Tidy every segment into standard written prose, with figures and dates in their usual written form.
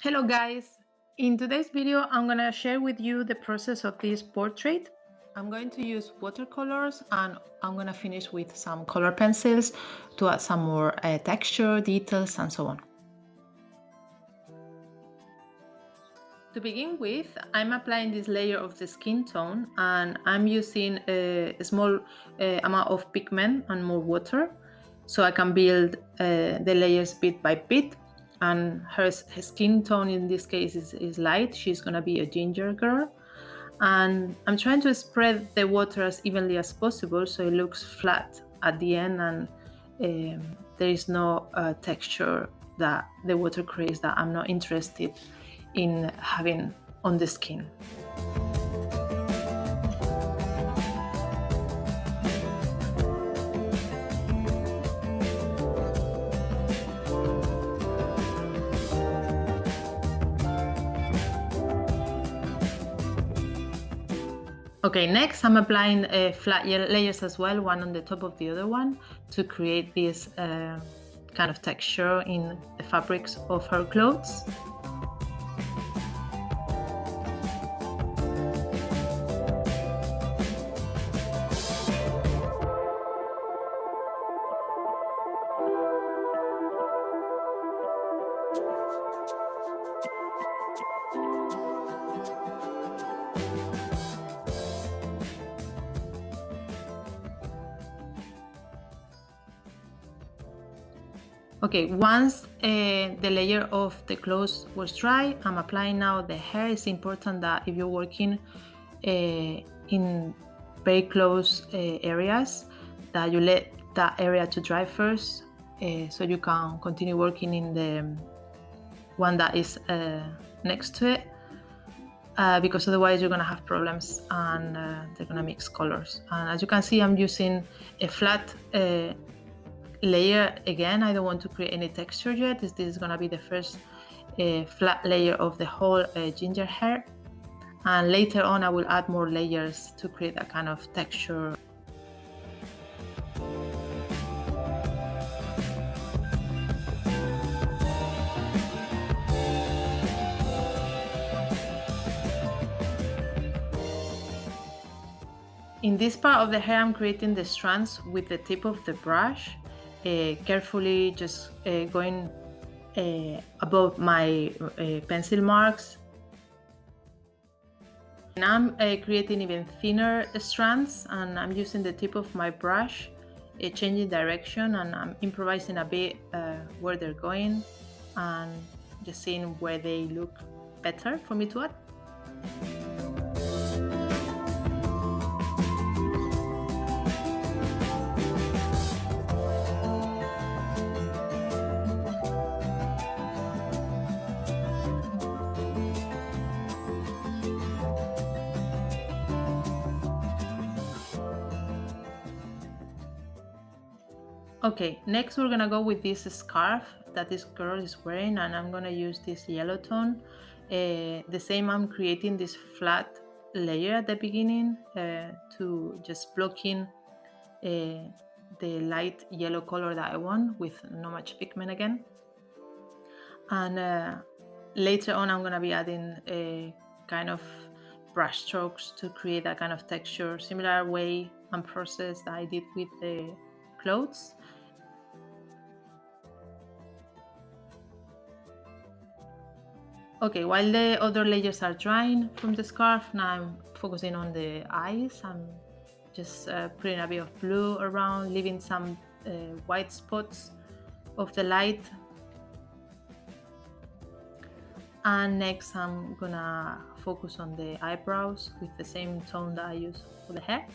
Hello guys! In today's video I'm gonna share with you the process of this portrait. I'm going to use watercolors and I'm gonna finish with some color pencils to add some more texture, details and so on. To begin with, I'm applying this layer of the skin tone and I'm using a small amount of pigment and more water so I can build the layers bit by bit. And her skin tone in this case is light. She's gonna be a ginger girl. And I'm trying to spread the water as evenly as possible so it looks flat at the end and there is no texture that the water creates that I'm not interested in having on the skin. Okay, next I'm applying flat layers as well, one on the top of the other one, to create this kind of texture in the fabrics of her clothes. Okay, once the layer of the clothes was dry, I'm applying now the hair. It's important that if you're working in very close areas, that you let that area to dry first, so you can continue working in the one that is next to it, because otherwise you're gonna have problems and they're gonna mix colors. And as you can see, I'm using a flat layer again. I don't want to create any texture yet. This is gonna be the first flat layer of the whole ginger hair, and later on I will add more layers to create that kind of texture. In this part of the hair I'm creating the strands with the tip of the brush, carefully just going above my pencil marks. And I'm creating even thinner strands, and I'm using the tip of my brush, changing direction, and I'm improvising a bit where they're going and just seeing where they look better for me to add. Okay, next we're gonna go with this scarf that this girl is wearing, and I'm gonna use this yellow tone. The same, I'm creating this flat layer at the beginning to just block in the light yellow color that I want with not much pigment again. And later on I'm gonna be adding a kind of brush strokes to create that kind of texture, similar way and process that I did with the clothes. Okay, while the other layers are drying from the scarf, now I'm focusing on the eyes. I'm just putting a bit of blue around, leaving some white spots of the light. And next I'm gonna focus on the eyebrows with the same tone that I use for the hair.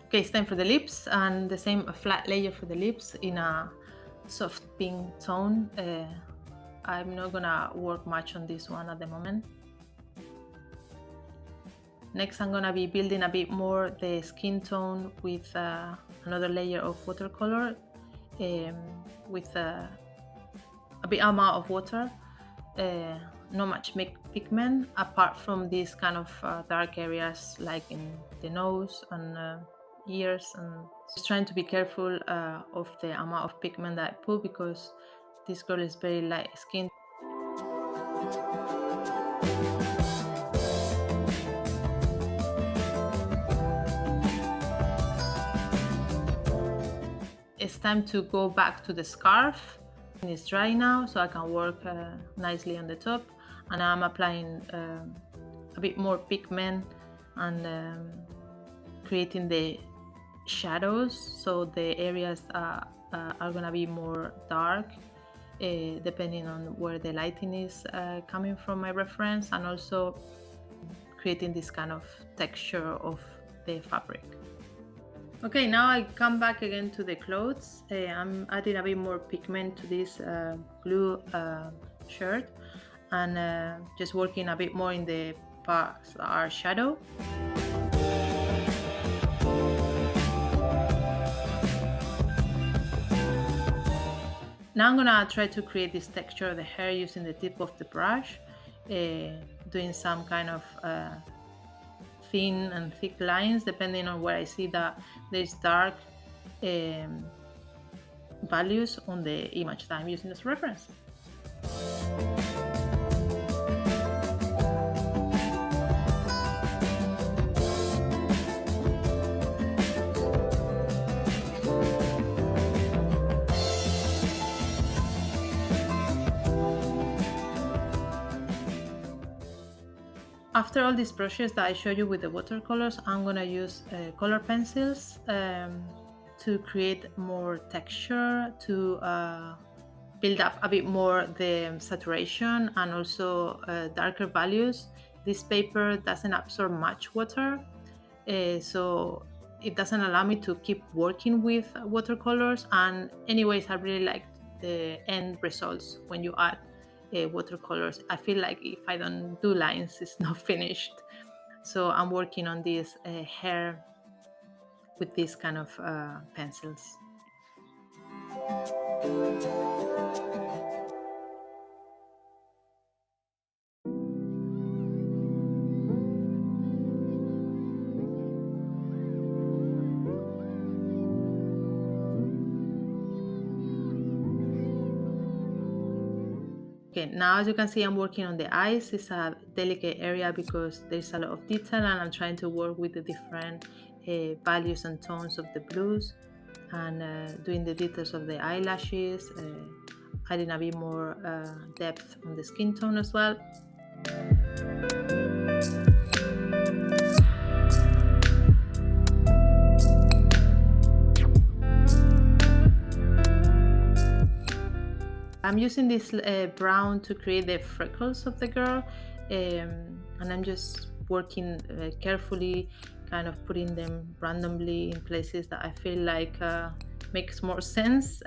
Okay, it's time for the lips, and the same flat layer for the lips in a soft pink tone. I'm not gonna work much on this one at the moment. Next I'm gonna be building a bit more the skin tone with another layer of watercolor with a bit amount of water, not much pigment apart from these kind of dark areas like in the nose and ears, and just trying to be careful of the amount of pigment that I put because this girl is very light skinned. It's time to go back to the scarf. It's dry now, so I can work nicely on the top, and I'm applying a bit more pigment and creating the shadows, so the areas are gonna be more dark depending on where the lighting is coming from my reference, and also creating this kind of texture of the fabric. Okay, now I come back again to the clothes. I'm adding a bit more pigment to this blue shirt, and just working a bit more in the parts that are shadow. Now I'm gonna try to create this texture of the hair using the tip of the brush, doing some kind of thin and thick lines depending on where I see that there's dark values on the image that I'm using as reference. After all these brushes that I showed you with the watercolors, I'm gonna use color pencils to create more texture, to build up a bit more the saturation and also darker values. This paper doesn't absorb much water, so it doesn't allow me to keep working with watercolors. And anyways, I really like the end results when you add watercolors. I feel like if I don't do lines, it's not finished. So I'm working on this hair with these kind of pencils. Okay, now as you can see, I'm working on the eyes. It's a delicate area because there's a lot of detail, and I'm trying to work with the different values and tones of the blues, and doing the details of the eyelashes, adding a bit more depth on the skin tone as well. I'm using this brown to create the freckles of the girl, and I'm just working carefully, kind of putting them randomly in places that I feel like makes more sense,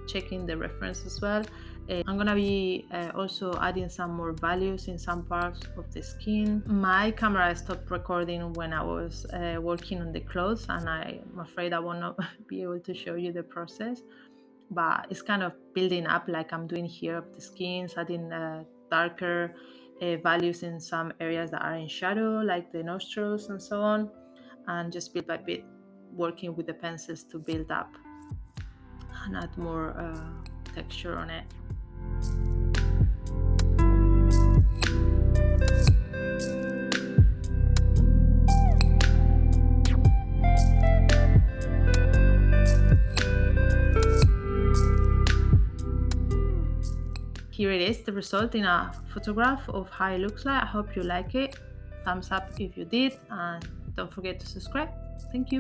checking the reference as well. I'm gonna be also adding some more values in some parts of the skin. My camera stopped recording when I was working on the clothes, and I'm afraid I will not be able to show you the process, but it's kind of building up like I'm doing here of the skins, adding darker values in some areas that are in shadow, like the nostrils and so on, and just bit by bit working with the pencils to build up and add more texture on it. Here it is, the result in a photograph of how it looks like. I hope you like it. Thumbs up if you did, and don't forget to subscribe. Thank you.